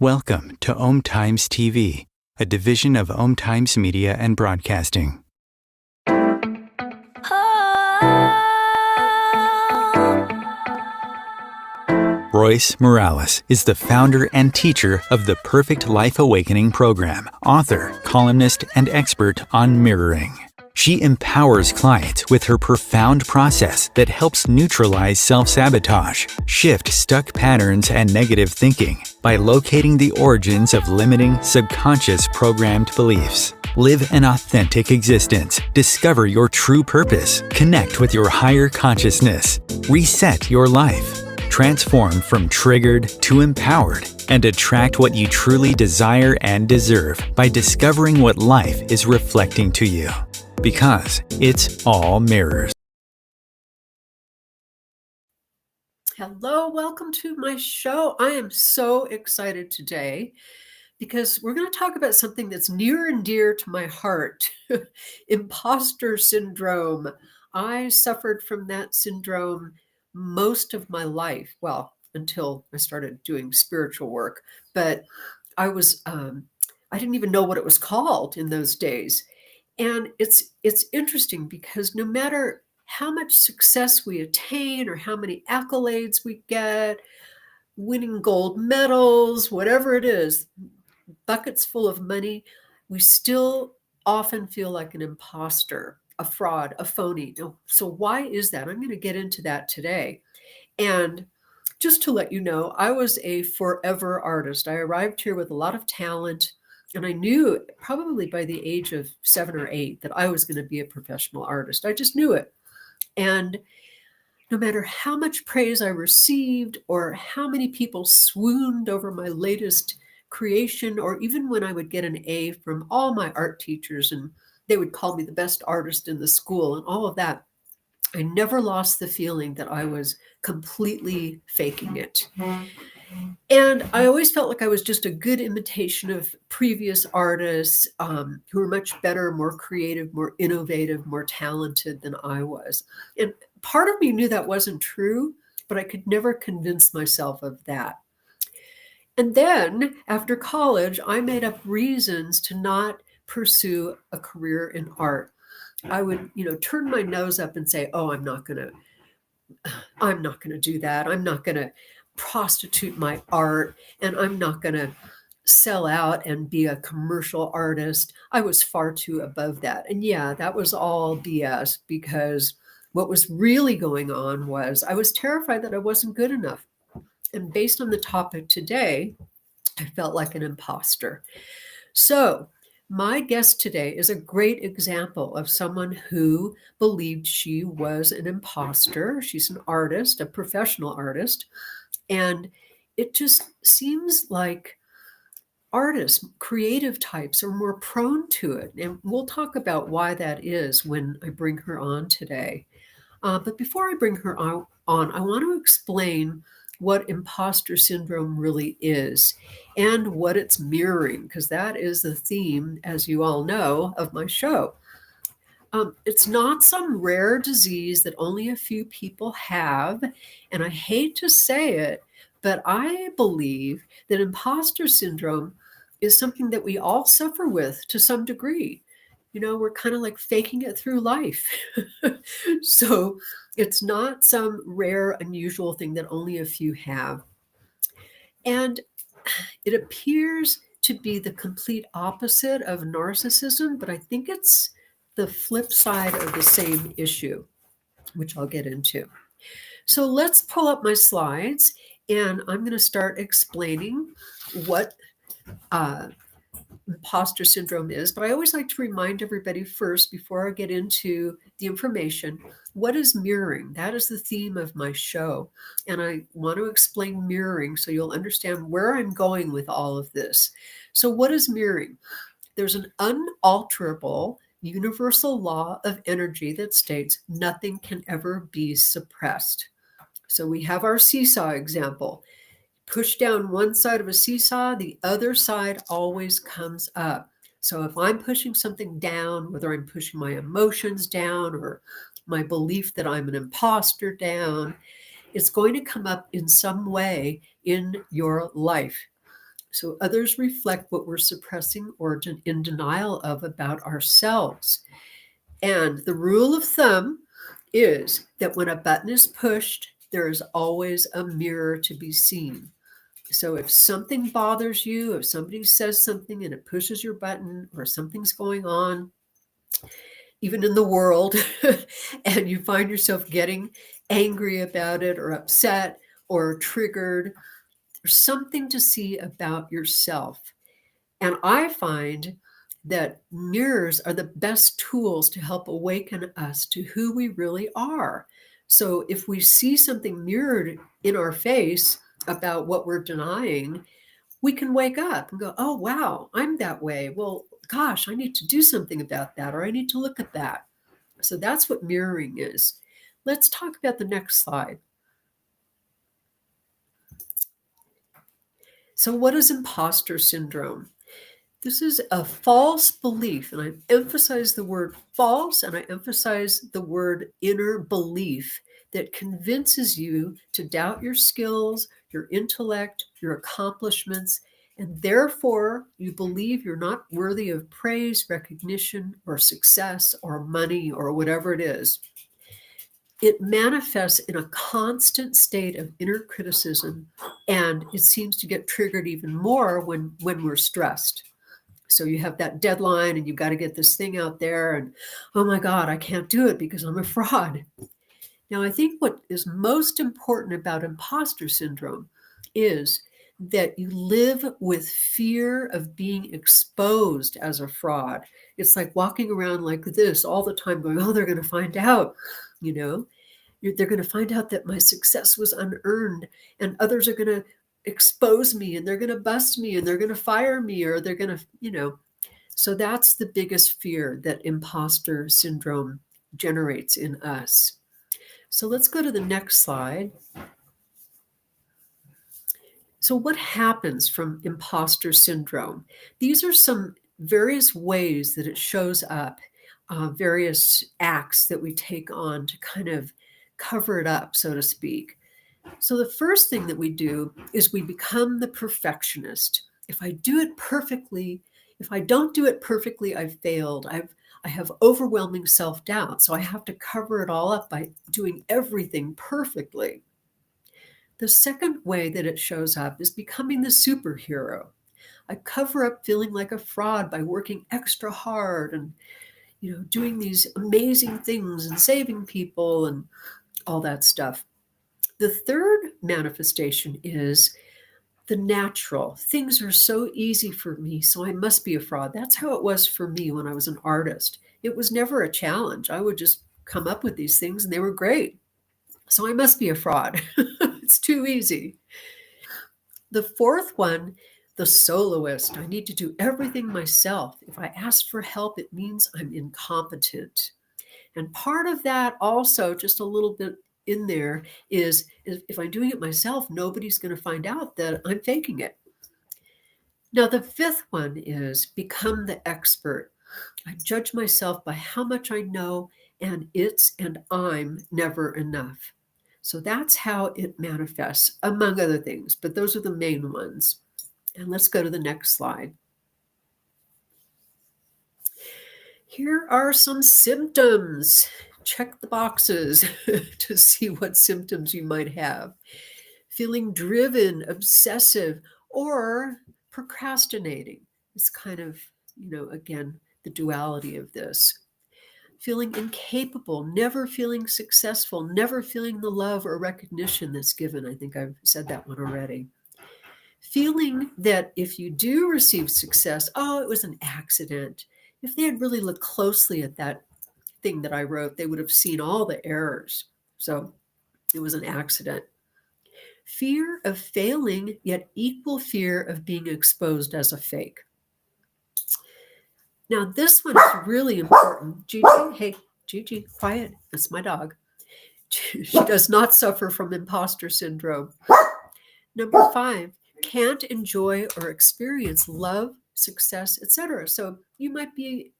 Welcome to Om Times TV, a division of Om Times Media and Broadcasting. Royce Morales is the founder and teacher of the Perfect Life Awakening program, author, columnist, and expert on mirroring. She empowers clients with her profound process that helps neutralize self-sabotage, shift stuck patterns and negative thinking by locating the origins of limiting, subconscious programmed beliefs. Live an authentic existence, discover your true purpose, connect with your higher consciousness, reset your life, transform from triggered to empowered, and attract what you truly desire and deserve by discovering what life is reflecting to you. Because it's all mirrors. Hello, welcome to my show. I am so excited today because we're going to talk about something that's near and dear to my heart, imposter syndrome. I suffered from that syndrome most of my life, well, until I started doing spiritual work, but I didn't even know what it was called in those days. And it's interesting because no matter how much success we attain or how many accolades we get, winning gold medals, whatever it is, buckets full of money, we still often feel like an imposter, a fraud, a phony. So why is that? I'm going to get into that today. And just to let you know, I was a forever artist. I arrived here with a lot of talent. And I knew probably by the age of 7 or 8 that I was going to be a professional artist. I just knew it. And no matter how much praise I received or how many people swooned over my latest creation, or even when I would get an A from all my art teachers and they would call me the best artist in the school and all of that, I never lost the feeling that I was completely faking it. And I always felt like I was just a good imitation of previous artists who were much better, more creative, more innovative, more talented than I was. And part of me knew that wasn't true, but I could never convince myself of that. And then after college, I made up reasons to not pursue a career in art. I would, turn my nose up and say, "Oh, I'm not going to do that. I'm not going to prostitute my art, and I'm not going to sell out and be a commercial artist." I was far too above that. And yeah, that was all BS, because what was really going on was I was terrified that I wasn't good enough. And based on the topic today, I felt like an imposter. So my guest today is a great example of someone who believed she was an imposter. She's an artist, a professional artist. And it just seems like artists, creative types, are more prone to it. And we'll talk about why that is when I bring her on today. But before I bring her on, I want to explain what imposter syndrome really is and what it's mirroring, because that is the theme, as you all know, of my show. It's not some rare disease that only a few people have. And I hate to say it, but I believe that imposter syndrome is something that we all suffer with to some degree. We're kind of like faking it through life. So it's not some rare, unusual thing that only a few have. And it appears to be the complete opposite of narcissism, but I think it's the flip side of the same issue, which I'll get into. So let's pull up my slides, and I'm going to start explaining what imposter syndrome is. But I always like to remind everybody first, before I get into the information, what is mirroring? That is the theme of my show. And I want to explain mirroring so you'll understand where I'm going with all of this. So what is mirroring? There's an unalterable universal law of energy that states nothing can ever be suppressed. So we have our seesaw example. Push down one side of a seesaw, the other side always comes up. So if I'm pushing something down, whether I'm pushing my emotions down or my belief that I'm an imposter down, it's going to come up in some way in your life. So others reflect what we're suppressing or in denial of about ourselves. And the rule of thumb is that when a button is pushed, there is always a mirror to be seen. So if something bothers you, if somebody says something and it pushes your button, or something's going on, even in the world, and you find yourself getting angry about it or upset or triggered, there's something to see about yourself. And I find that mirrors are the best tools to help awaken us to who we really are. So if we see something mirrored in our face about what we're denying, we can wake up and go, oh, wow, I'm that way. Well, gosh, I need to do something about that, or I need to look at that. So that's what mirroring is. Let's talk about the next slide. So what is imposter syndrome? This is a false belief, and I emphasize the word false, and I emphasize the word inner belief that convinces you to doubt your skills, your intellect, your accomplishments, and therefore you believe you're not worthy of praise, recognition, or success, or money, or whatever it is. It manifests in a constant state of inner criticism, and it seems to get triggered even more when we're stressed. So you have that deadline and you've got to get this thing out there, and oh my God, I can't do it because I'm a fraud. Now, I think what is most important about imposter syndrome is that you live with fear of being exposed as a fraud. It's like walking around like this all the time going, oh, they're going to find out, they're going to find out that my success was unearned, and others are going to expose me, and they're going to bust me, and they're going to fire me, or they're going to, so that's the biggest fear that imposter syndrome generates in us. So let's go to the next slide. So what happens from imposter syndrome? These are some various ways that it shows up, various acts that we take on to kind of cover it up, so to speak. So the first thing that we do is we become the perfectionist. If I do it perfectly, if I don't do it perfectly, I've failed. I have overwhelming self-doubt. So I have to cover it all up by doing everything perfectly. The second way that it shows up is becoming the superhero. I cover up feeling like a fraud by working extra hard and doing these amazing things and saving people and all that stuff. The third manifestation is the natural. Things are so easy for me, so I must be a fraud. That's how it was for me when I was an artist. It was never a challenge. I would just come up with these things and they were great. So I must be a fraud. It's too easy. The fourth one, the soloist. I need to do everything myself. If I ask for help, it means I'm incompetent. And part of that also, just a little bit in there, is if I'm doing it myself, nobody's going to find out that I'm faking it. Now, the fifth one is become the expert. I judge myself by how much I know, and it's and I'm never enough. So that's how it manifests, among other things, but those are the main ones. And let's go to the next slide. Here are some symptoms. Check the boxes to see what symptoms you might have. Feeling driven, obsessive, or procrastinating. It's kind of, again, the duality of this. Feeling incapable, never feeling successful, never feeling the love or recognition that's given. I think I've said that one already. Feeling that if you do receive success, oh, it was an accident. If they had really looked closely at that thing that I wrote, they would have seen all the errors. So it was an accident. Fear of failing, yet equal fear of being exposed as a fake. Now, this one is really important. Gigi, hey, Gigi, quiet. That's my dog. She does not suffer from imposter syndrome. Number 5, can't enjoy or experience love, success, etc. So you might be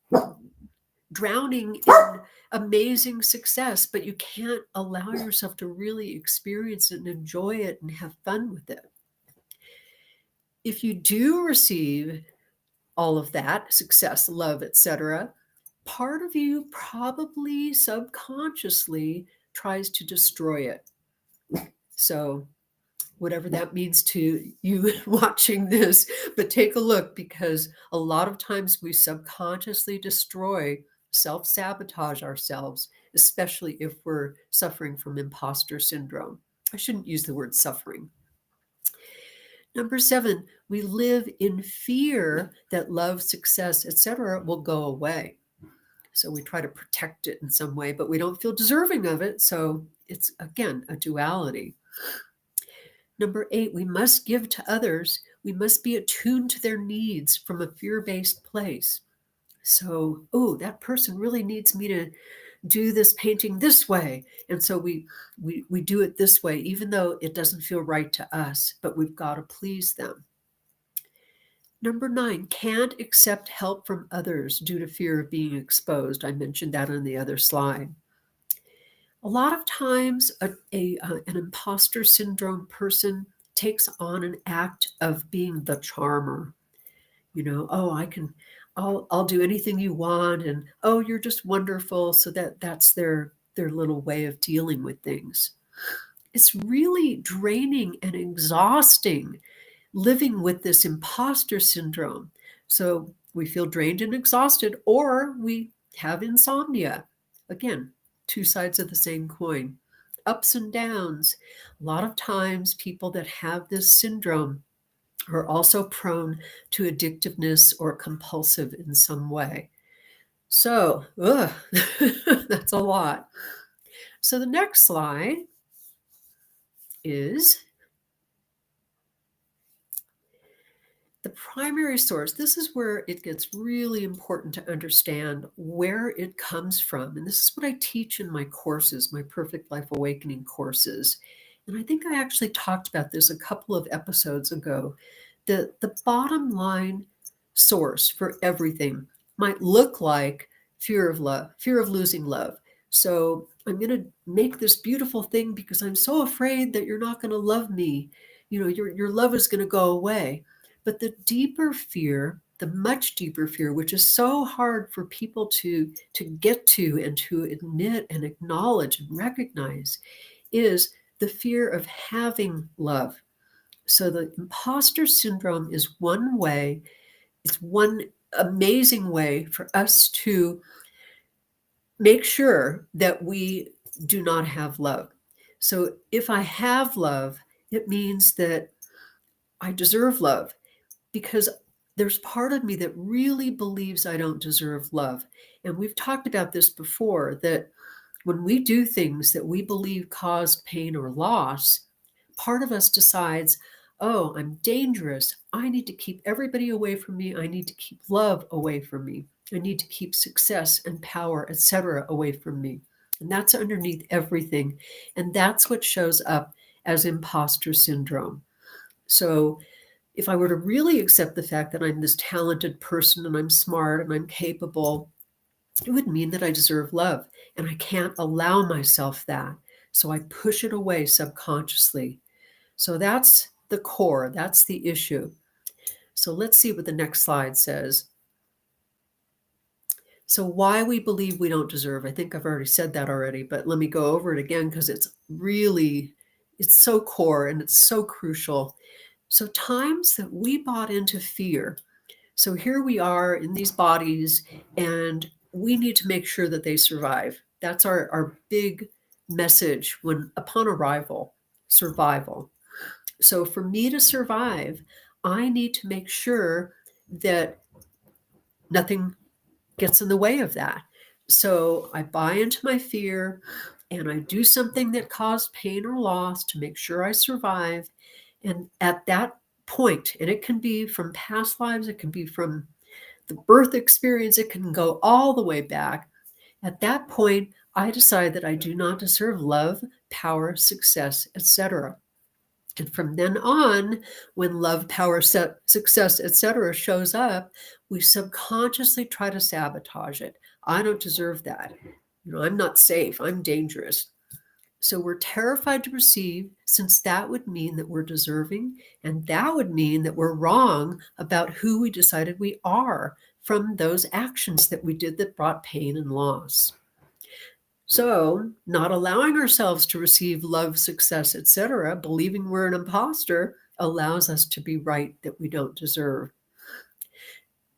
drowning in amazing success, but you can't allow yourself to really experience it and enjoy it and have fun with it. If you do receive all of that, success, love, etc., part of you probably subconsciously tries to destroy it. So whatever that means to you watching this, but take a look, because a lot of times we subconsciously destroy, self-sabotage ourselves, especially if we're suffering from imposter syndrome. I shouldn't use the word suffering. Number 7, we live in fear that love, success, etc. will go away. So we try to protect it in some way, but we don't feel deserving of it. So it's, again, a duality. Number 8, we must give to others. We must be attuned to their needs from a fear-based place. So, oh, that person really needs me to do this painting this way. And so we do it this way, even though it doesn't feel right to us, but we've got to please them. Number 9, can't accept help from others due to fear of being exposed. I mentioned that on the other slide. A lot of times an imposter syndrome person takes on an act of being the charmer. Oh, I'll do anything you want, and oh, you're just wonderful. So that's their little way of dealing with things. It's really draining and exhausting living with this imposter syndrome. So we feel drained and exhausted, or we have insomnia. Again, two sides of the same coin, ups and downs. A lot of times people that have this syndrome are also prone to addictiveness or compulsive in some way. So, that's a lot. So the next slide is the primary source. This is where it gets really important to understand where it comes from. And this is what I teach in my courses, my Perfect Life Awakening courses. And I think I actually talked about this a couple of episodes ago. The bottom line source for everything might look like fear of love, fear of losing love. So I'm going to make this beautiful thing because I'm so afraid that you're not going to love me. Your love is going to go away. But the deeper fear, the much deeper fear, which is so hard for people to get to and to admit and acknowledge and recognize, is the fear of having love. So the imposter syndrome is one way, it's one amazing way for us to make sure that we do not have love. So if I have love, it means that I deserve love, because there's part of me that really believes I don't deserve love. And we've talked about this before, that when we do things that we believe caused pain or loss, part of us decides, oh, I'm dangerous. I need to keep everybody away from me. I need to keep love away from me. I need to keep success and power, etc., away from me. And that's underneath everything. And that's what shows up as imposter syndrome. So if I were to really accept the fact that I'm this talented person and I'm smart and I'm capable, it would mean that I deserve love. And I can't allow myself that. So I push it away subconsciously. So that's the core. That's the issue. So let's see what the next slide says. So why we believe we don't deserve. I think I've already said that already, but let me go over it again, because it's so core and it's so crucial. So times that we bought into fear. So here we are in these bodies, and we need to make sure that they survive. That's our big message upon arrival, survival. So for me to survive, I need to make sure that nothing gets in the way of that. So I buy into my fear and I do something that caused pain or loss to make sure I survive. And at that point, and it can be from past lives, it can be from the birth experience, it can go all the way back. At that point, I decide that I do not deserve love, power, success, etc. And from then on, when love, power, success, etc. shows up, we subconsciously try to sabotage it. I don't deserve that. I'm not safe. I'm dangerous. So we're terrified to receive, since that would mean that we're deserving, and that would mean that we're wrong about who we decided we are from those actions that we did that brought pain and loss. So, not allowing ourselves to receive love, success, etc., believing we're an imposter, allows us to be right that we don't deserve.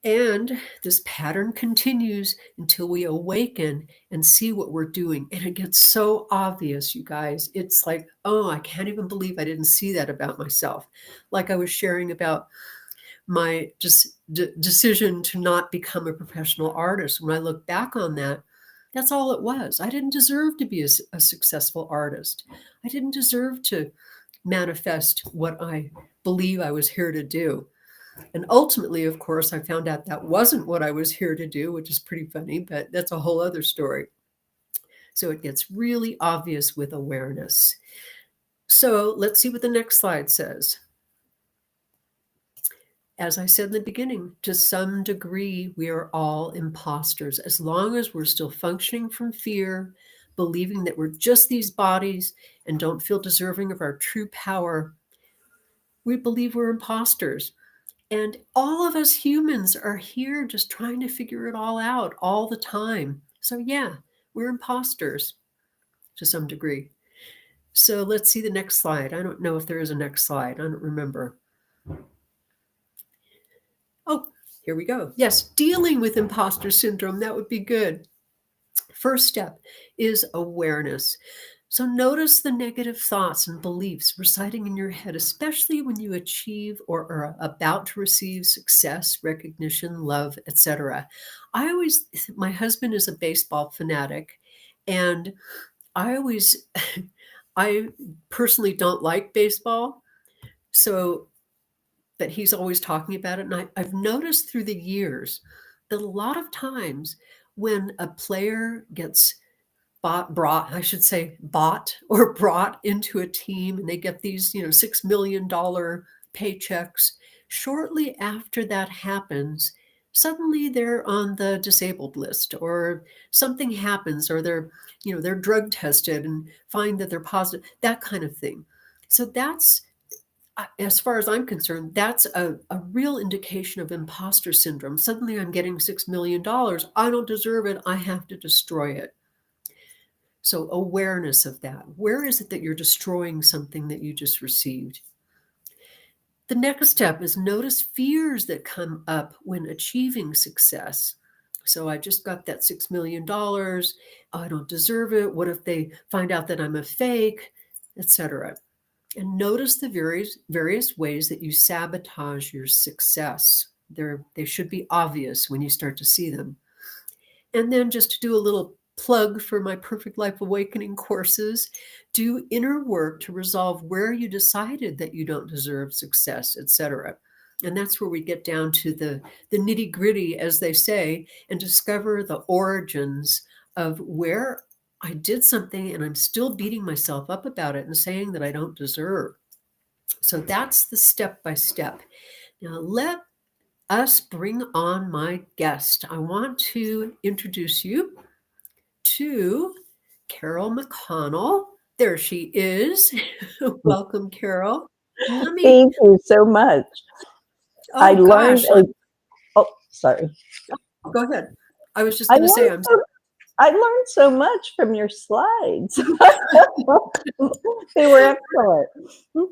And this pattern continues until we awaken and see what we're doing. And it gets so obvious, you guys. It's like, oh, I can't even believe I didn't see that about myself. Like I was sharing about my decision to not become a professional artist. When I look back on that, that's all it was. I didn't deserve to be a successful artist. I didn't deserve to manifest what I believe I was here to do. And ultimately, of course, I found out that wasn't what I was here to do, which is pretty funny, but that's a whole other story. So it gets really obvious with awareness. So let's see what the next slide says. As I said in the beginning, to some degree, we are all imposters. As long as we're still functioning from fear, believing that we're just these bodies and don't feel deserving of our true power, we believe we're imposters. And all of us humans are here just trying to figure it all out all the time. So yeah, we're imposters to some degree. So let's see the next slide. I don't know if there is a next slide. I don't remember. Oh, here we go. Yes, dealing with imposter syndrome. That would be good. First step is awareness. So notice the negative thoughts and beliefs residing in your head, especially when you achieve or are about to receive success, recognition, love, etc. My husband is a baseball fanatic, and I personally don't like baseball. So, but he's always talking about it. And I've noticed through the years that a lot of times when a player gets bought or brought into a team, and they get these, $6 million paychecks, shortly after that happens, suddenly they're on the disabled list, or something happens, or they're drug tested and find that they're positive, that kind of thing. So that's, as far as I'm concerned, that's a real indication of imposter syndrome. Suddenly I'm getting $6 million. I don't deserve it. I have to destroy it. So awareness of that. Where is it that you're destroying something that you just received? The next step is notice fears that come up when achieving success. So I just got that $6 million. I don't deserve it. What if they find out that I'm a fake, etc.? And notice the various ways that you sabotage your success. They should be obvious when you start to see them. And then just to do a little plug for my Perfect Life Awakening courses, do inner work to resolve where you decided that you don't deserve success, etc. And that's where we get down to the nitty gritty, as they say, and discover the origins of where I did something and I'm still beating myself up about it and saying that I don't deserve. So that's the step by step. Now let us bring on my guest. I want to introduce you to Carol MacConnell. There she is. Welcome, Carol. Thank you so much. I learned. Sorry. Go ahead. I was just going to say, I learned so much from your slides. They were excellent.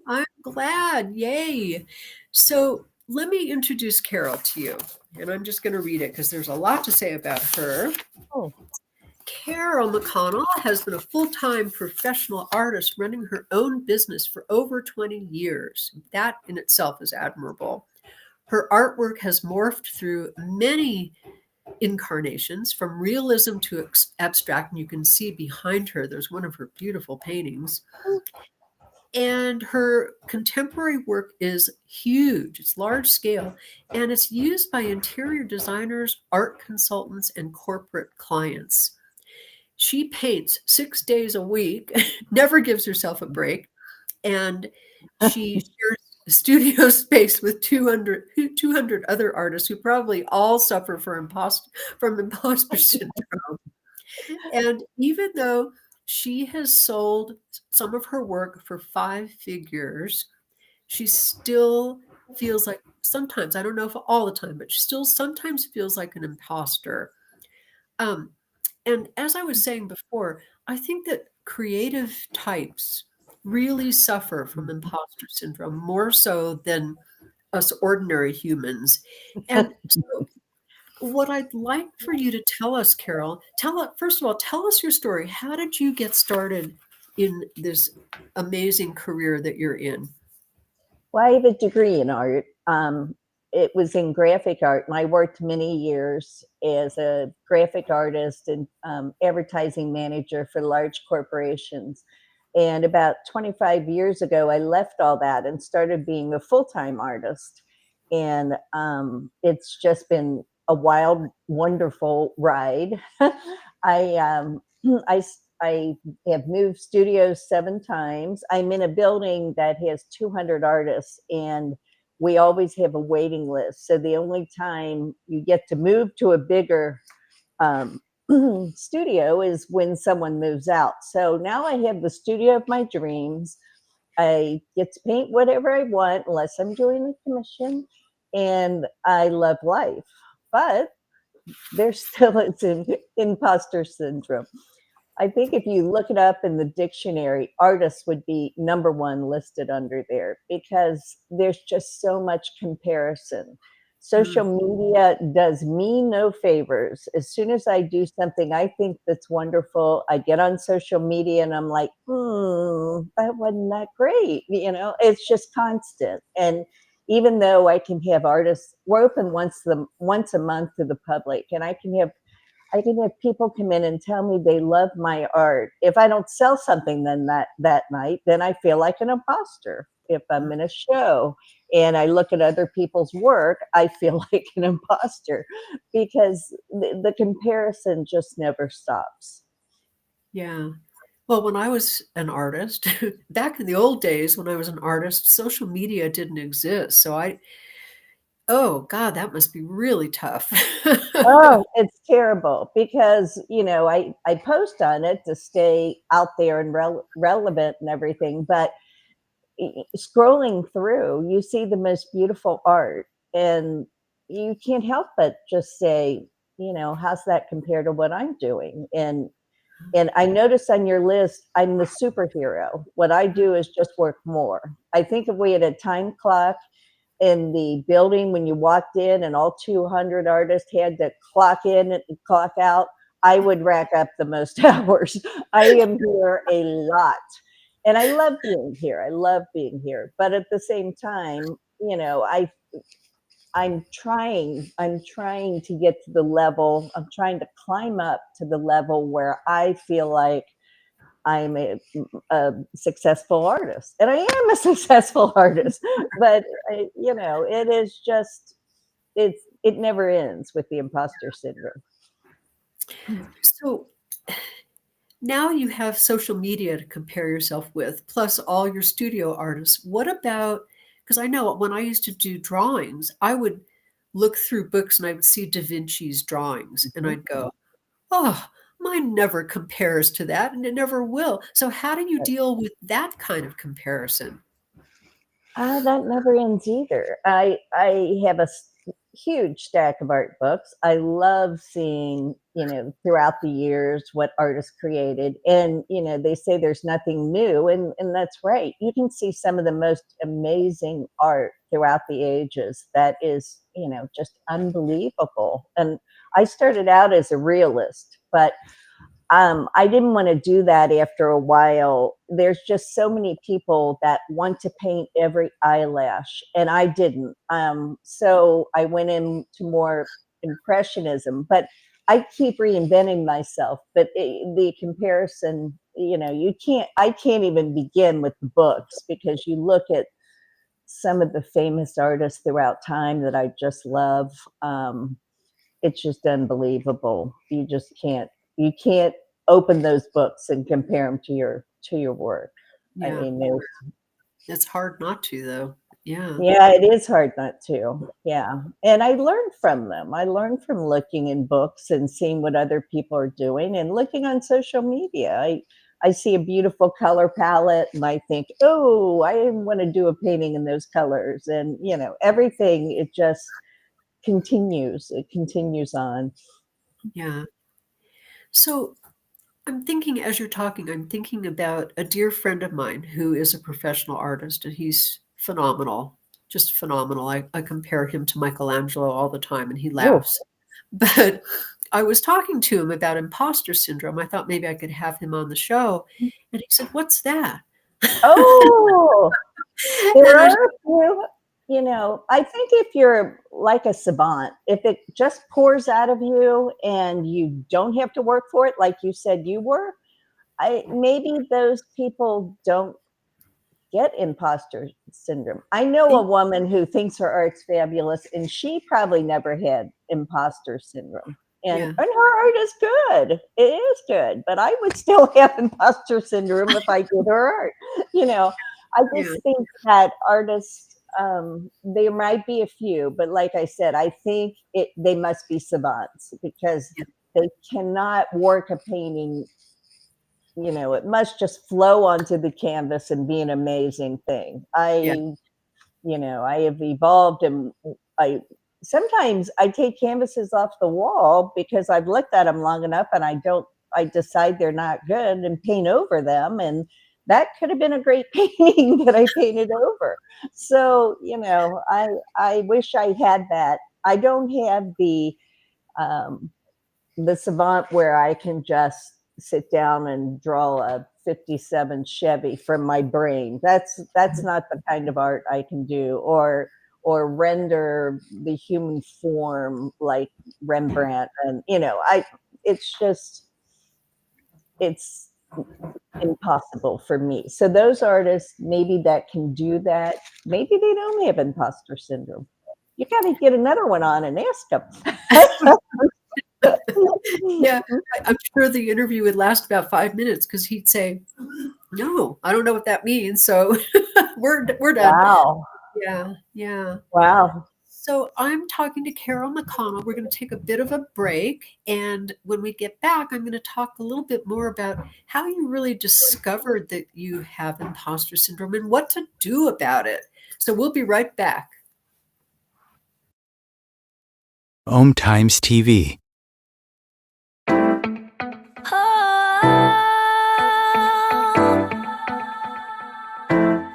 I'm glad. Yay. So let me introduce Carol to you. And I'm just going to read it because there's a lot to say about her. Oh. Carol MacConnell has been a full-time professional artist running her own business for over 20 years. That in itself is admirable. Her artwork has morphed through many incarnations, from realism to abstract, and you can see behind her, there's one of her beautiful paintings. And her contemporary work is huge. It's large scale, and it's used by interior designers, art consultants, and corporate clients. She paints 6 days a week, never gives herself a break, and she shares studio space with 200 other artists who probably all suffer from imposter syndrome. And even though she has sold some of her work for 5 figures. She still feels like sometimes, I don't know if all the time, but she still sometimes feels like an imposter. And as I was saying before, I think that creative types really suffer from imposter syndrome more so than us ordinary humans. And so what I'd like for you to tell us, Carol, first of all, tell us your story. How did you get started in this amazing career that you're in? Well, I have a degree in art. It was in graphic art, and I worked many years as a graphic artist and advertising manager for large corporations. And about 25 years ago, I left all that and started being a full-time artist. And it's just been a wild, wonderful ride. I I I have moved studios 7 times. I'm in a building that has 200 artists, and we always have a waiting list. So the only time you get to move to a bigger um, studio is when someone moves out. So now I have the studio of my dreams. I get to paint whatever I want unless I'm doing a commission, and I love life. But there still is an imposter syndrome. I think if you look it up in the dictionary, artists would be number 1 listed under there because there's just so much comparison. Social media does me no favors. As soon as I do something I think that's wonderful, I get on social media and I'm like, that wasn't that great. It's just constant. And even though I can have artists, we're open once a month to the public, and I can have people come in and tell me they love my art. If I don't sell something then that night, then I feel like an imposter. If I'm in a show and I look at other people's work, I feel like an imposter because the comparison just never stops. Yeah. Well, when I was an artist, back in the old days when I was an artist, social media didn't exist. Oh God, that must be really tough. Oh, it's terrible because, I post on it to stay out there and relevant and everything, but scrolling through, you see the most beautiful art and you can't help but just say, how's that compared to what I'm doing? And I notice on your list, I'm the superhero. What I do is just work more. I think if we had a time clock in the building when you walked in and all 200 artists had to clock in and clock out, I would rack up the most hours. I am here a lot. And I love being here. I love being here. But at the same time, I'm trying to get to the level, I'm trying to climb up to the level where I feel like I'm a successful artist, and I am a successful artist, but it is just, it never ends with the imposter syndrome. So now you have social media to compare yourself with, plus all your studio artists. What about, because I know when I used to do drawings, I would look through books and I would see Da Vinci's drawings and I'd go, oh, mine never compares to that and it never will. So how do you deal with that kind of comparison? That never ends either. I have a huge stack of art books. I love seeing, throughout the years what artists created. And, they say there's nothing new. And that's right. You can see some of the most amazing art throughout the ages that is, just unbelievable. And I started out as a realist, but I didn't want to do that after a while. There's just so many people that want to paint every eyelash, and I didn't. So I went into more impressionism, but I keep reinventing myself. But the comparison, I can't even begin with the books because you look at some of the famous artists throughout time that I just love. It's just unbelievable. You can't open those books and compare them to your work. I Yeah, mean, it's hard not to, though. Yeah. it is hard not to. Yeah. And I learned from them. I learned from looking in books and seeing what other people are doing and looking on social media. I see a beautiful color palette and I think, oh, I want to do a painting in those colors. And, everything, it just continues. It continues on. Yeah. So I'm thinking, as you're talking, I'm thinking about a dear friend of mine who is a professional artist, and he's phenomenal, just phenomenal. I compare him to Michelangelo all the time, and he laughs. But I was talking to him about imposter syndrome. I thought maybe I could have him on the show. And he said, "What's that?" Oh, And there I are a few, I think if you're like a savant, if it just pours out of you and you don't have to work for it, like you said you were, maybe those people don't get imposter syndrome. I know a woman who thinks her art's fabulous, and she probably never had imposter syndrome. And her art is good. It is good. But I would still have imposter syndrome if I did her art. I just think that artists, there might be a few, but like I said, I think they must be savants, because they cannot work a painting. It must just flow onto the canvas and be an amazing thing. I have evolved, and sometimes I take canvases off the wall because I've looked at them long enough and I decide they're not good and paint over them. And that could have been a great painting that I painted over. So, I wish I had that. I don't have the savant where I can just sit down and draw a 57 Chevy from my brain. That's not the kind of art I can do, or render the human form like Rembrandt. And it's impossible for me. So those artists maybe that can do that, maybe they don't have imposter syndrome. You got to get another one on and ask them. Yeah, I'm sure the interview would last about 5 minutes, because he'd say, "No, I don't know what that means." So we're done. Wow. Yeah. Wow. So I'm talking to Carol MacConnell. We're going to take a bit of a break, and when we get back, I'm going to talk a little bit more about how you really discovered that you have imposter syndrome and what to do about it. So we'll be right back. Om Times TV.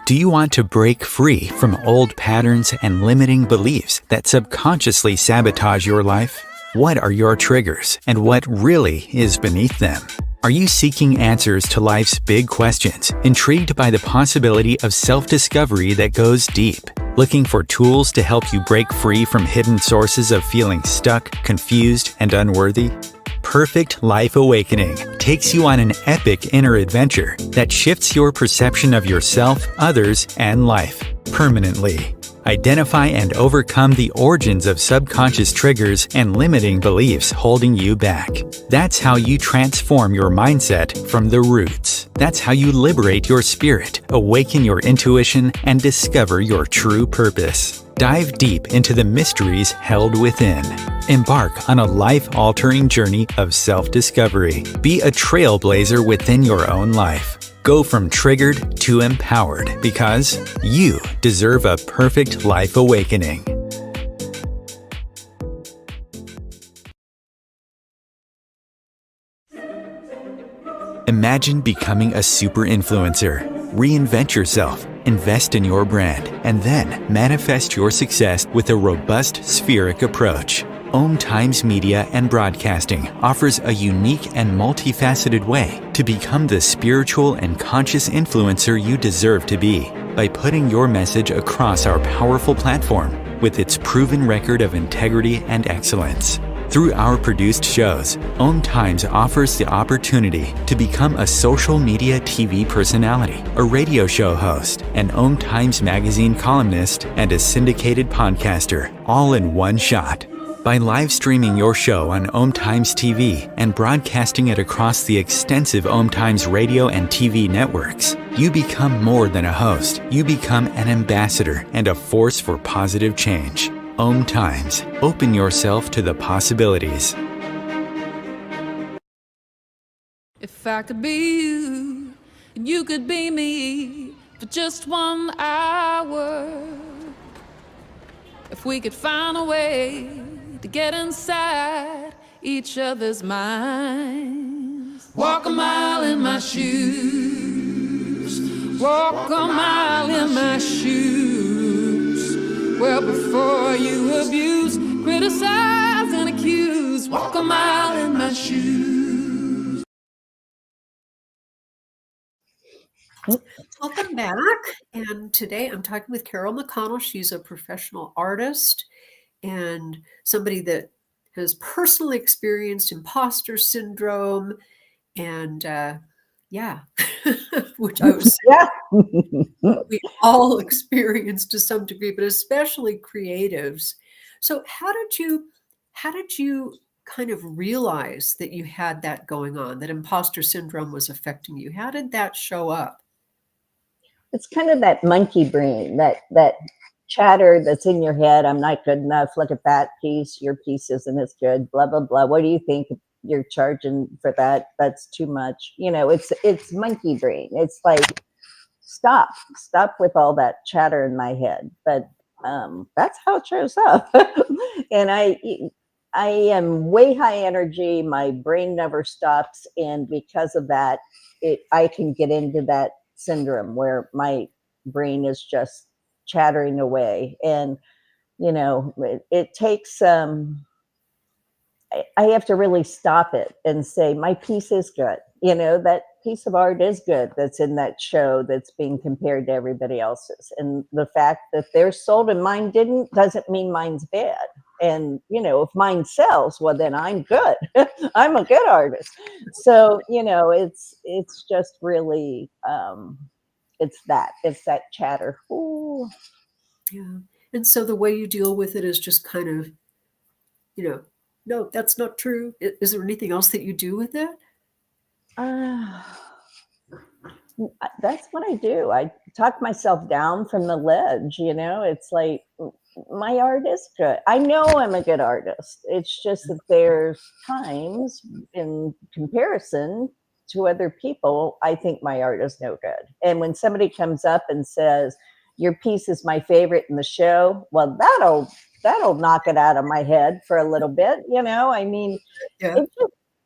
Do you want to break free from old patterns and limiting beliefs that subconsciously sabotage your life? What are your triggers, and what really is beneath them? Are you seeking answers to life's big questions, intrigued by the possibility of self-discovery that goes deep? Looking for tools to help you break free from hidden sources of feeling stuck, confused, and unworthy? Perfect Life Awakening takes you on an epic inner adventure that shifts your perception of yourself, others, and life permanently. Identify and overcome the origins of subconscious triggers and limiting beliefs holding you back. That's how you transform your mindset from the roots. That's how you liberate your spirit, awaken your intuition, and discover your true purpose. Dive deep into the mysteries held within. Embark on a life-altering journey of self-discovery. Be a trailblazer within your own life. Go from triggered to empowered, because you deserve a perfect life awakening. Imagine becoming a super influencer. Reinvent yourself, invest in your brand, and then manifest your success with a robust spheric approach. Om Times Media and Broadcasting offers a unique and multifaceted way to become the spiritual and conscious influencer you deserve to be by putting your message across our powerful platform with its proven record of integrity and excellence. Through our produced shows, Om Times offers the opportunity to become a social media TV personality, a radio show host, an Om Times magazine columnist, and a syndicated podcaster, all in one shot. By live streaming your show on Om Times TV and broadcasting it across the extensive Om Times radio and TV networks, you become more than a host. You become an ambassador and a force for positive change. Om Times. Open yourself to the possibilities. If I could be you, and you could be me for just 1 hour. If we could find a way to get inside each other's minds. Walk a mile in my shoes. Walk a mile in my shoes. Well, before you abuse, criticize, and accuse. Walk a mile in my shoes. Welcome back. And today I'm talking with Carol MacConnell. She's a professional artist and somebody that has personally experienced imposter syndrome and which I was we all experience to some degree, but especially creatives. So how did you kind of realize that you had that going on, that imposter syndrome was affecting you? How did that show up? It's kind of that monkey brain, that chatter that's in your head. I'm not good enough. Look at that piece. Your piece isn't as good. Blah, blah, blah. What do you think you're charging for that? That's too much. You know, it's monkey brain. It's like, stop with all that chatter in my head. But that's how it shows up. And I am way high energy. My brain never stops. And because of that, I can get into that syndrome where my brain is just chattering away. And, you know, it takes, I have to really stop it and say, my piece is good. You know, that piece of art is good that's in that show that's being compared to everybody else's. And the fact that theirs sold and mine didn't doesn't mean mine's bad. And, you know, if mine sells, well, then I'm good. I'm a good artist. So, you know, it's just really, it's that chatter. Ooh. Yeah. And so the way you deal with it is just kind of, you know, no, that's not true. Is there anything else that you do with it? That's what I do. I talk myself down from the ledge, you know. It's like, my art is good. I know I'm a good artist. It's just that there's times in comparison to other people, I think my art is no good. And when somebody comes up and says, your piece is my favorite in the show, well, that'll knock it out of my head for a little bit, you know. I mean, Yeah.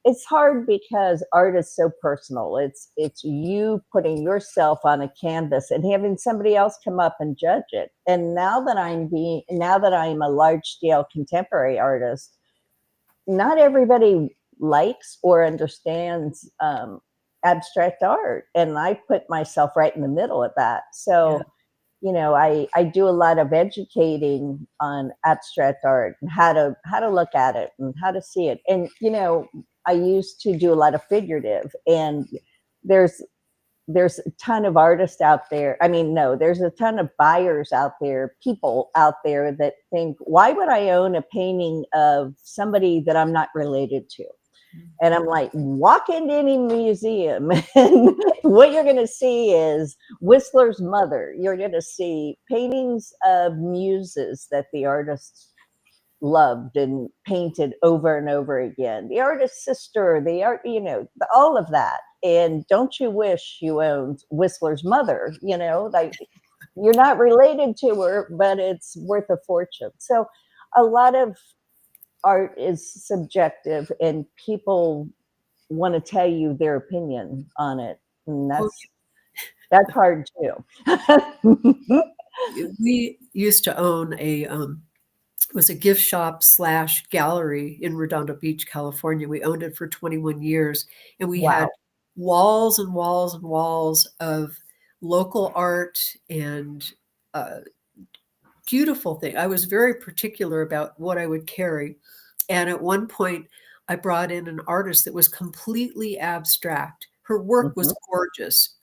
it's hard because art is so personal. It's you putting yourself on a canvas and having somebody else come up and judge it. And now that I'm a large scale contemporary artist, not everybody likes or understands abstract art, and I put myself right in the middle of that. So. Yeah. You know, I do a lot of educating on abstract art and how to look at it and how to see it. And, you know, I used to do a lot of figurative, and there's a ton of artists out there. I mean, no, there's a ton of buyers out there, people out there that think, why would I own a painting of somebody that I'm not related to? And I'm like, walk into any museum and what you're going to see is Whistler's mother. You're going to see paintings of muses that the artists loved and painted over and over again. The artist's sister, you know, all of that. And don't you wish you owned Whistler's mother? You know, like, you're not related to her, but it's worth a fortune. So a lot of art is subjective, and people want to tell you their opinion on it, and that's hard too. We used to own was a gift shop / gallery in Redondo Beach, California. We owned it for 21 years, and we had walls and walls and walls of local art and beautiful thing. I was very particular about what I would carry. And at one point, I brought in an artist that was completely abstract. Her work was gorgeous.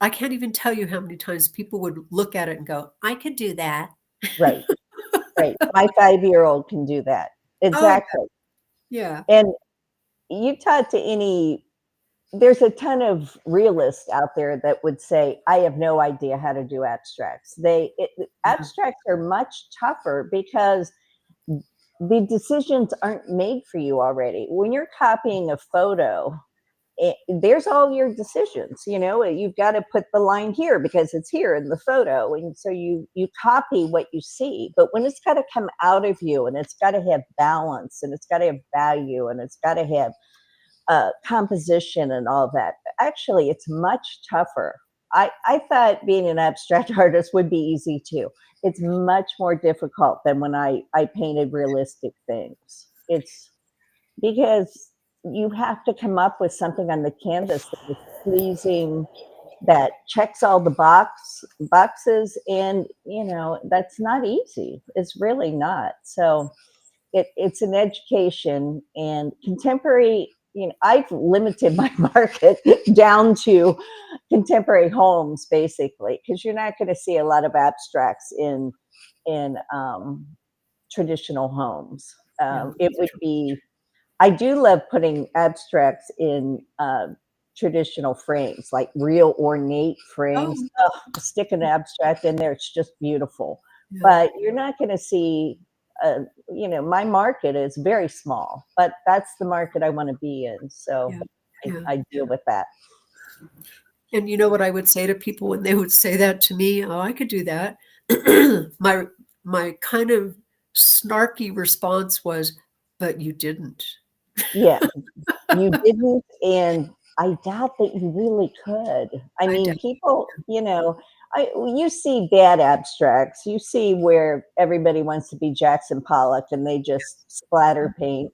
I can't even tell you how many times people would look at it and go, I could do that. Right. My 5-year-old can do that. Exactly. Oh, yeah. And you talk to there's a ton of realists out there that would say, I have no idea how to do abstracts. Abstracts are much tougher because the decisions aren't made for you already. When you're copying a photo, there's all your decisions. You've got to put the line here because it's here in the photo, and so you copy what you see. But when it's got to come out of you, and it's got to have balance, and it's got to have value, and it's got to have composition and all that, actually it's much tougher. I thought being an abstract artist would be easy too. It's much more difficult than when I painted realistic things. It's because you have to come up with something on the canvas that is pleasing, that checks all the boxes, and that's not easy. It's really not. So it's an education. And contemporary, I've limited my market down to contemporary homes, basically, because you're not going to see a lot of abstracts in traditional homes. It would be, I do love putting abstracts in traditional frames, like real ornate frames. Stick an abstract in there, it's just beautiful. But you're not going to see, my market is very small, but that's the market I want to be in. So I deal with that. And you know what I would say to people when they would say that to me? Oh, I could do that. my kind of snarky response was, but you didn't. Yeah, you didn't, and I doubt that you really could. I mean, people, you see bad abstracts. You see where everybody wants to be Jackson Pollock and they just splatter paint,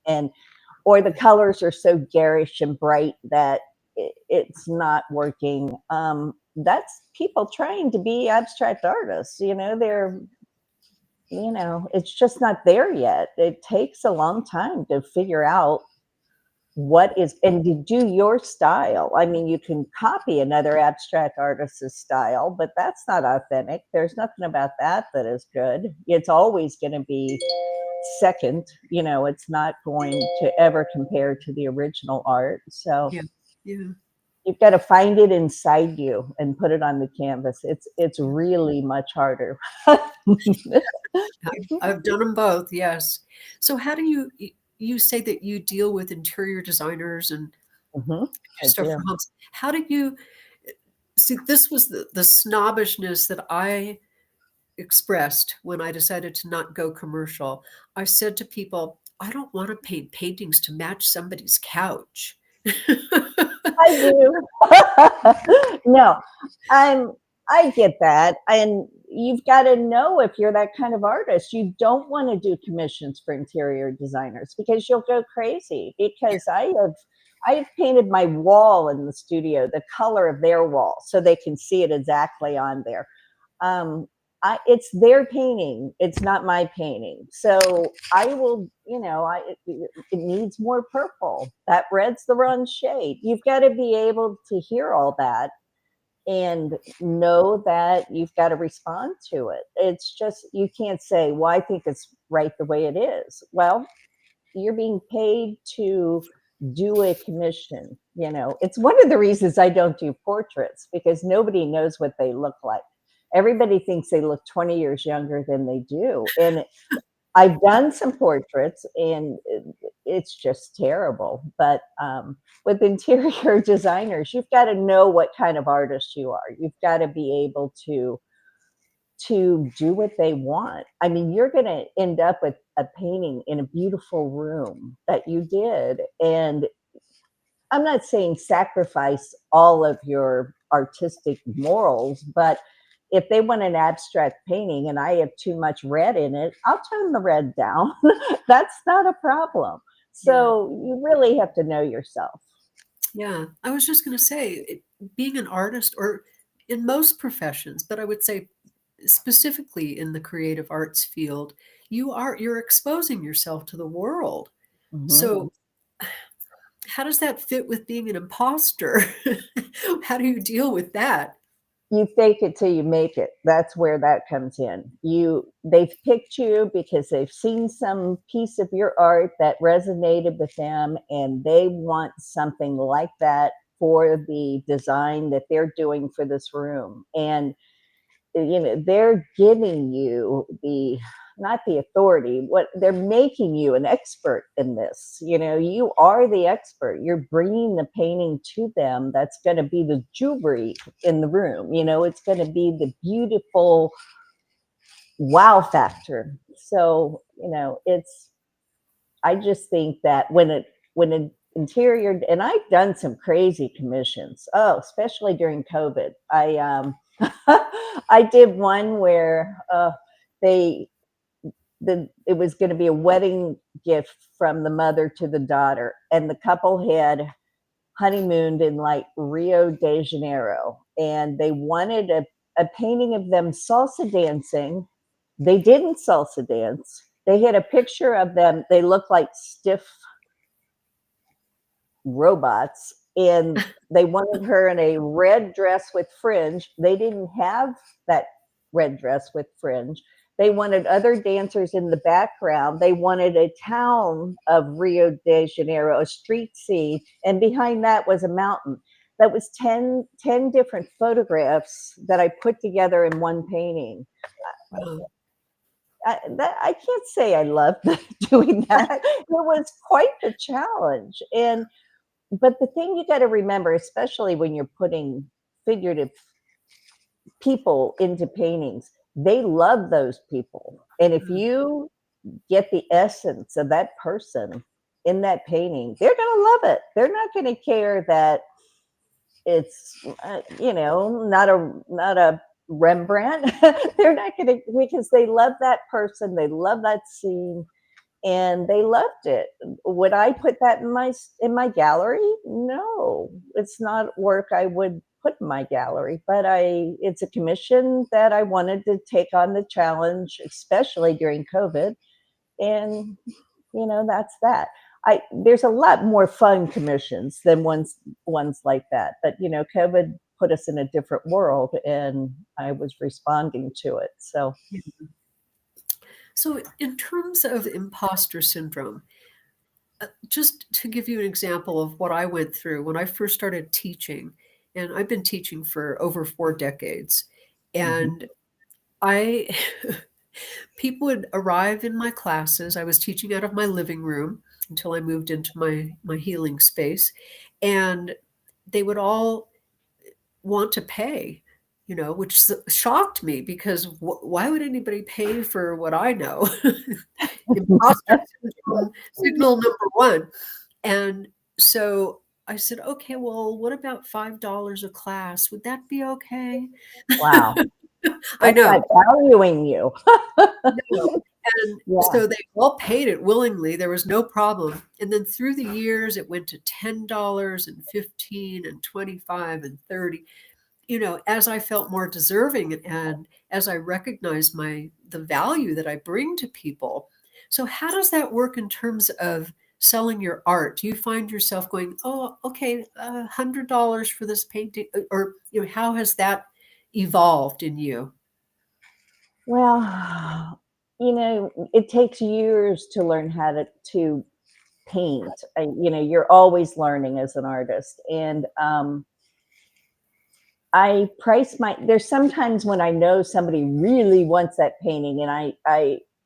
or the colors are so garish and bright that it's not working. That's people trying to be abstract artists. They're, it's just not there yet. It takes a long time to figure out what is, and to do your style. I mean, you can copy another abstract artist's style, but that's not authentic. There's nothing about that is good. It's always going to be second. It's not going to ever compare to the original art. So you've got to find it inside you and put it on the canvas. It's really much harder. I've done them both. Yes. So how do you say that you deal with interior designers and stuff for homes? How do you see? This was the snobbishness that I expressed when I decided to not go commercial. I said to people, I don't want to paint paintings to match somebody's couch. I do. No, I get that. And you've got to know if you're that kind of artist. You don't want to do commissions for interior designers because you'll go crazy. Because I've painted my wall in the studio the color of their wall so they can see it exactly on there. It's their painting. It's not my painting. So I will, it needs more purple. That red's the wrong shade. You've got to be able to hear all that and know that you've got to respond to it. It's just, you can't say, well, I think it's right the way it is. Well, you're being paid to do a commission. It's one of the reasons I don't do portraits, because nobody knows what they look like. Everybody thinks they look 20 years younger than they do. And I've done some portraits and it's just terrible. But with interior designers, you've got to know what kind of artist you are. You've got to be able to do what they want. I mean, you're going to end up with a painting in a beautiful room that you did. And I'm not saying sacrifice all of your artistic morals, but if they want an abstract painting and I have too much red in it, I'll turn the red down. That's not a problem. So you really have to know yourself. Yeah, I was just going to say, being an artist, or in most professions, but I would say specifically in the creative arts field, you're exposing yourself to the world. So how does that fit with being an imposter? How do you deal with that? You fake it till you make it. That's where that comes in. They've picked you because they've seen some piece of your art that resonated with them, and they want something like that for the design that they're doing for this room. And they're giving you not the authority, what they're making you an expert in this. You are the expert. You're bringing the painting to them. That's going to be the jewelry in the room. It's going to be the beautiful wow factor. So, I just think that when an interior, and I've done some crazy commissions. Oh, especially during COVID. I did one where it was going to be a wedding gift from the mother to the daughter, and the couple had honeymooned in like Rio de Janeiro, and they wanted a painting of them salsa dancing. They didn't salsa dance. They had a picture of them. They looked like stiff robots, and they wanted her in a red dress with fringe. They didn't have that red dress with fringe. They wanted other dancers in the background. They wanted a town of Rio de Janeiro, a street scene, and behind that was a mountain. That was 10 different photographs that I put together in one painting. I can't say I loved doing that. It was quite the challenge. But the thing you got to remember, especially when you're putting figurative people into paintings, they love those people. And if you get the essence of that person in that painting, they're going to love it. They're not going to care that it's, not a Rembrandt. They're not going to, because they love that person. They love that scene. And they loved it. Would I put that in my gallery? No, it's not work I would put in my gallery, but it's a commission that I wanted to take on the challenge, especially during COVID. And, that's that. There's a lot more fun commissions than ones like that. But, COVID put us in a different world, and I was responding to it. So. So in terms of imposter syndrome, just to give you an example of what I went through when I first started teaching, and I've been teaching for over 4 decades, and people would arrive in my classes. I was teaching out of my living room until I moved into my healing space, and they would all want to pay, which shocked me, because why would anybody pay for what I know? Imposter syndrome, signal number 1. And so I said, okay, well, what about $5 a class? Would that be okay? Wow. I know. Not valuing you. No. And so they all paid it willingly. There was no problem. And then through the years, it went to $10 and $15 and $25 and $30. As I felt more deserving and as I recognized the value that I bring to people. So how does that work in terms of selling your art? Do you find yourself going, oh, okay, $100 for this painting? Or, how has that evolved in you? Well, it takes years to learn how to paint. You're always learning as an artist. And I price there's sometimes when I know somebody really wants that painting, and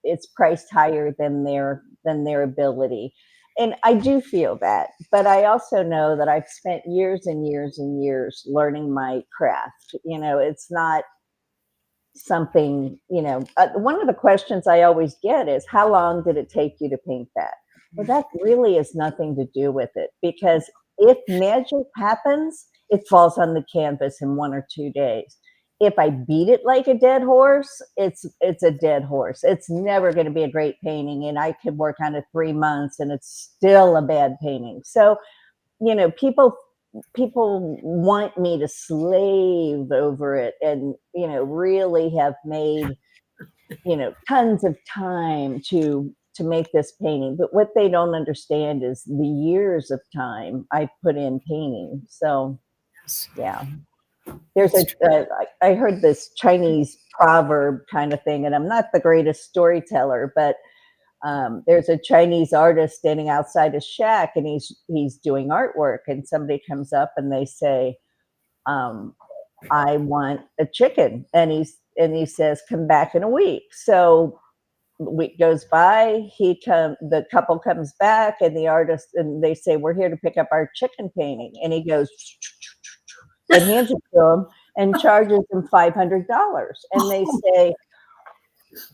it's priced higher than their ability. And I do feel that, but I also know that I've spent years and years and years learning my craft. It's not something, one of the questions I always get is, how long did it take you to paint that? Well, that really has nothing to do with it, because if magic happens, it falls on the canvas in 1 or 2 days. If I beat it like a dead horse, it's a dead horse. It's never going to be a great painting, and I could work on it 3 months and it's still a bad painting. So, people want me to slave over it and, really have made, tons of time to make this painting. But what they don't understand is the years of time I put in painting. So, yeah. There's I heard this Chinese proverb kind of thing, and I'm not the greatest storyteller, but there's a Chinese artist standing outside a shack, and he's doing artwork, and somebody comes up and they say, I want a chicken. And he says, come back in a week. So week goes by, the couple comes back, and the artist, and they say, we're here to pick up our chicken painting. And he goes and hands it to him and charges them $500. And they say,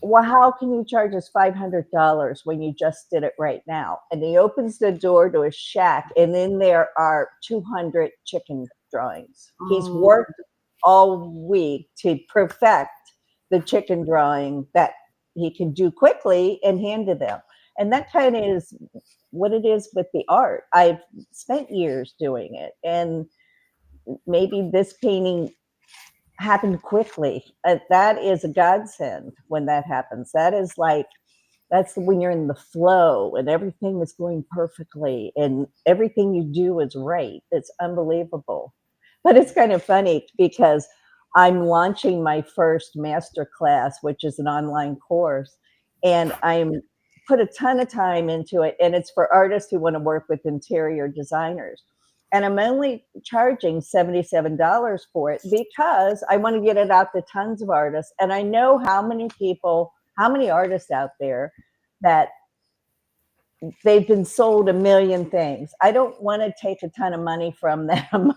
well, how can you charge us $500 when you just did it right now? And he opens the door to a shack, and in there are 200 chicken drawings. He's worked all week to perfect the chicken drawing that he can do quickly and hand to them. And that kind of is what it is with the art. I've spent years doing it, and maybe this painting happened quickly. That is a godsend when that happens. That's when you're in the flow and everything is going perfectly and everything you do is right. It's unbelievable. But it's kind of funny because I'm launching my first masterclass, which is an online course, and I'm put a ton of time into it, and it's for artists who want to work with interior designers. And I'm only charging $77 for it because I want to get it out to tons of artists. And I know how many artists out there that they've been sold a million things. I don't want to take a ton of money from them.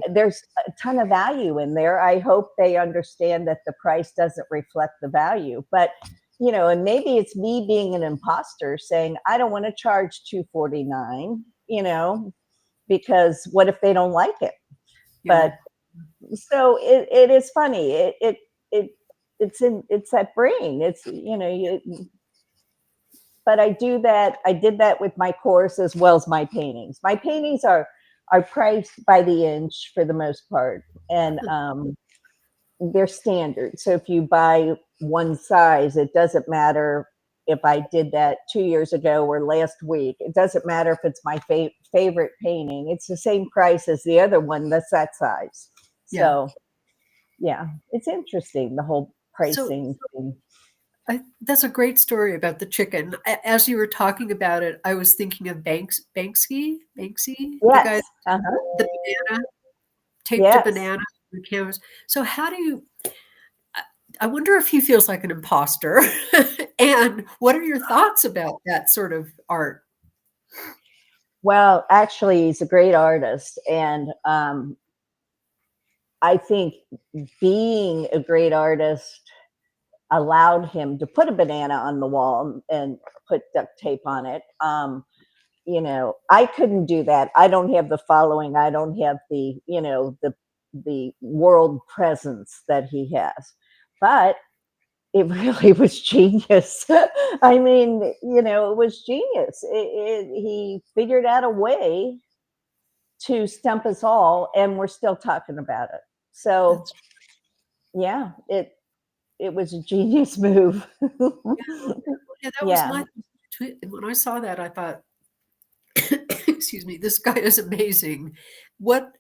There's a ton of value in there. I hope they understand that the price doesn't reflect the value. But, and maybe it's me being an imposter saying, I don't want to charge $249, because what if they don't like it? Yeah. But so it is funny. It's that brain. It's, but I do that. I did that with my course as well as my paintings. My paintings are priced by the inch for the most part, and they're standard. So if you buy one size, it doesn't matter if I did that 2 years ago or last week. It doesn't matter if it's my favorite painting. It's the same price as the other one that's that size. So yeah, it's interesting, the whole pricing thing. That's a great story about the chicken. As you were talking about it, I was thinking of Banksy, yes. The guy, the banana, taped a banana on the canvas. So how do you, I wonder if he feels like an imposter. And what are your thoughts about that sort of art? Well, actually, he's a great artist. And I think being a great artist allowed him to put a banana on the wall and put duct tape on it. I couldn't do that. I don't have the following. I don't have the world presence that he has. But it really was genius. I mean, it was genius. He figured out a way to stump us all, and we're still talking about it. So, yeah, it was a genius move. That was my tweet. When I saw that, I thought, excuse me, this guy is amazing. What,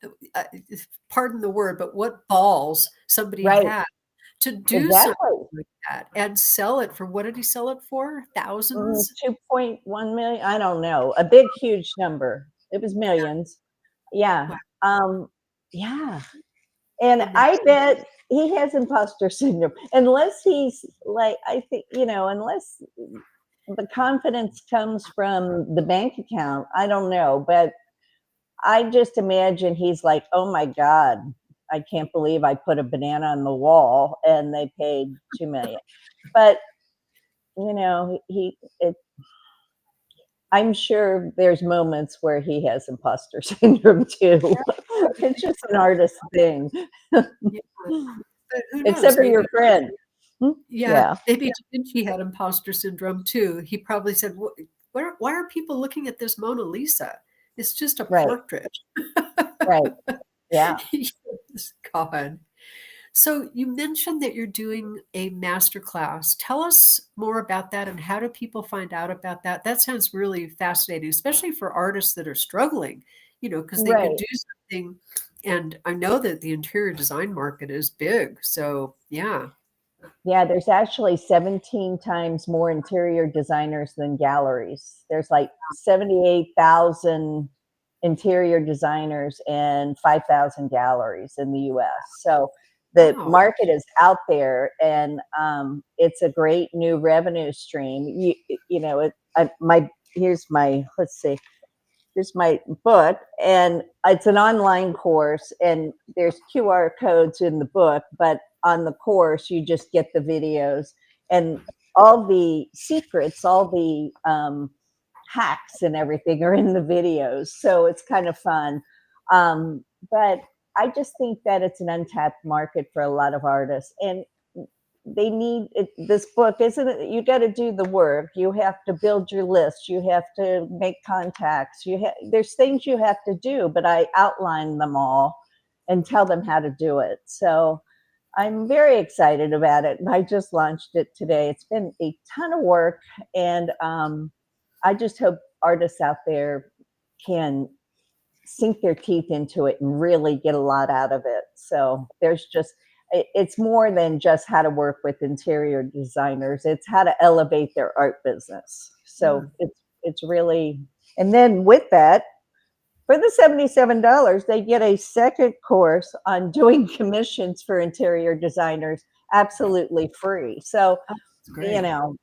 pardon the word, but what balls somebody had to do something like that and sell it for, what did he sell it for? Thousands? 2.1 million. I don't know. A big, huge number. It was millions. Yeah. Yeah. And I bet he has imposter syndrome, unless he's like, I think, unless the confidence comes from the bank account. I don't know, but I just imagine he's like, oh my God, I can't believe I put a banana on the wall and they paid $2 million. But, I'm sure there's moments where he has imposter syndrome too. It's just an artist thing. Except for your friend. Yeah. Maybe Da Vinci had imposter syndrome too. He probably said, why are people looking at this Mona Lisa? It's just a portrait. Right. Yeah. God. So you mentioned that you're doing a masterclass. Tell us more about that, and how do people find out about that? That sounds really fascinating, especially for artists that are struggling, because they could do something. And I know that the interior design market is big. So yeah. Yeah, there's actually 17 times more interior designers than galleries. There's like 78,000 interior designers and 5,000 galleries in the US. So the Wow. market is out there, and it's a great new revenue stream. You know, here's my, let's see, here's my book, and it's an online course, and there's QR codes in the book, but on the course you just get the videos and all the secrets, all the hacks and everything are in the videos, so it's kind of fun. But I just think that it's an untapped market for a lot of artists, and they need it. This book, isn't it? You got to do the work. You have to build your list. You have to make contacts. There's things you have to do, but I outline them all and tell them how to do it. So I'm very excited about it, and I just launched it today. It's been a ton of work, and I just hope artists out there can sink their teeth into it and really get a lot out of it. So it's more than just how to work with interior designers. It's how to elevate their art business. So it's really, and then with that, for the $77, they get a second course on doing commissions for interior designers absolutely free. So, you know,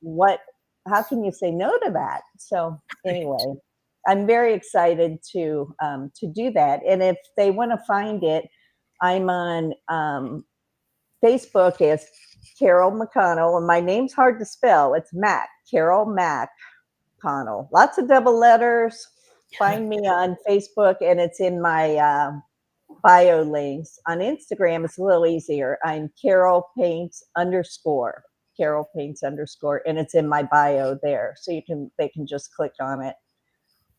how can you say no to that? So anyway, I'm very excited to do that. And if they want to find it, I'm on Facebook as Carol MacConnell, and my name's hard to spell. It's Carol MacConnell. Lots of double letters. Find me on Facebook, and it's in my bio links. On Instagram, it's a little easier. I'm Carol Paints _, and it's in my bio there. So they can just click on it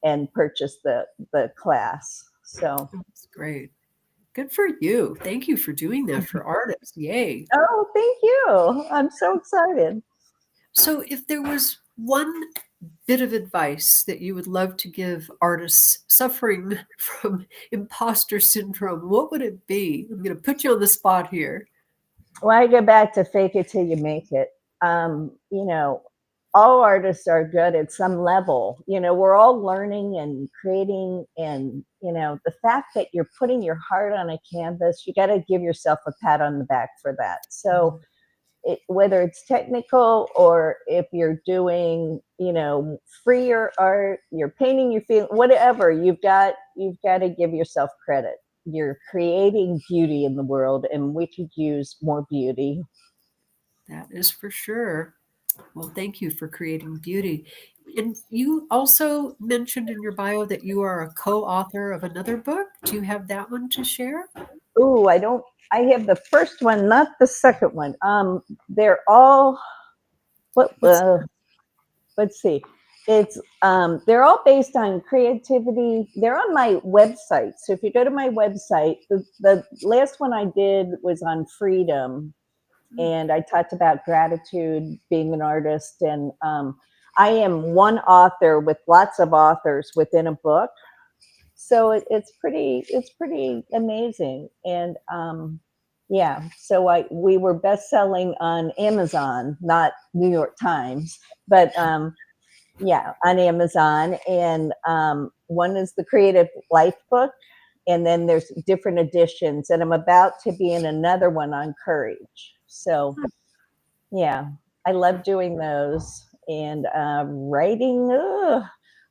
and purchase the class. So that's great. Good for you. Thank you for doing that for artists. Yay. Oh, thank you. I'm so excited. So if there was one bit of advice that you would love to give artists suffering from imposter syndrome, what would it be? I'm going to put you on the spot here. Well, I go back to fake it till you make it. You know, all artists are good at some level. You know, we're all learning and creating, and, you know, the fact that you're putting your heart on a canvas, you got to give yourself a pat on the back for that. So whether it's technical or if you're doing, you know, freer art, you're painting your feeling, whatever, you've got to give yourself credit. You're creating beauty in the world, and we could use more beauty. That is for sure. Well, thank you for creating beauty. And you also mentioned in your bio that you are a co-author of another book. Do you have that one to share? Ooh, I have the first one, not the second one. They're all, let's see. It's they're all based on creativity. They're on my website. So if you go to my website, the last one I did was on freedom, and I talked about gratitude, being an artist, and I am one author with lots of authors within a book. So it's pretty amazing. And yeah, so we were bestselling on Amazon, not New York Times, but yeah, on Amazon. And one is the Creative Life book, and then there's different editions, and I'm about to be in another one on courage. So yeah, I love doing those. And writing,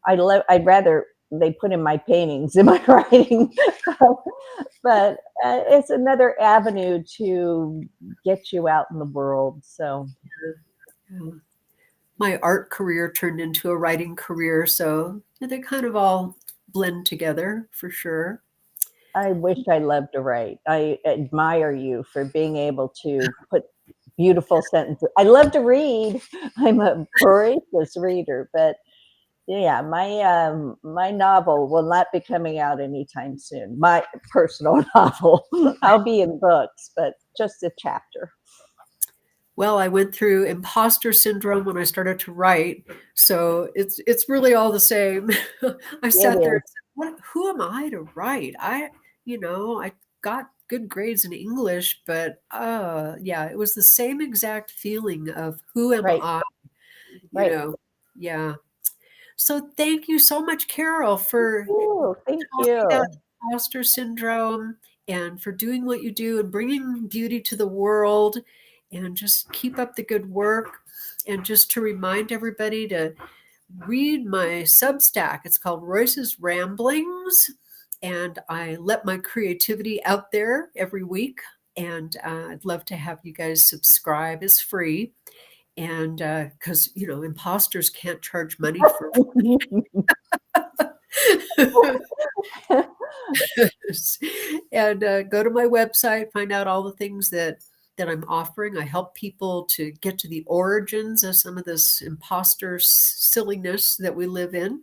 I'd rather they put in my paintings in my writing, but it's another avenue to get you out in the world. So my art career turned into a writing career, so they kind of all blend together for sure. I wish I loved to write. I admire you for being able to put beautiful sentences. I love to read. I'm a voracious reader, but yeah, my novel will not be coming out anytime soon. My personal novel. I'll be in books, but just a chapter. Well, I went through imposter syndrome when I started to write, so it's really all the same. I sat there and said, who am I to write? I got good grades in English, but yeah, it was the same exact feeling of who am I? You know, yeah. So thank you so much, Carol, for thank talking you. about imposter syndrome and for doing what you do and bringing beauty to the world, and just keep up the good work. And just to remind everybody to read my Substack. It's called Royce's Ramblings, and I let my creativity out there every week. And I'd love to have you guys subscribe. It's free. And because, imposters can't charge money for and go to my website, find out all the things that I'm offering. I help people to get to the origins of some of this imposter silliness that we live in.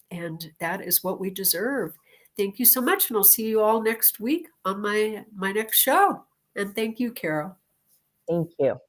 And that is what we deserve. Thank you so much. And I'll see you all next week on my next show. And thank you, Carol. Thank you.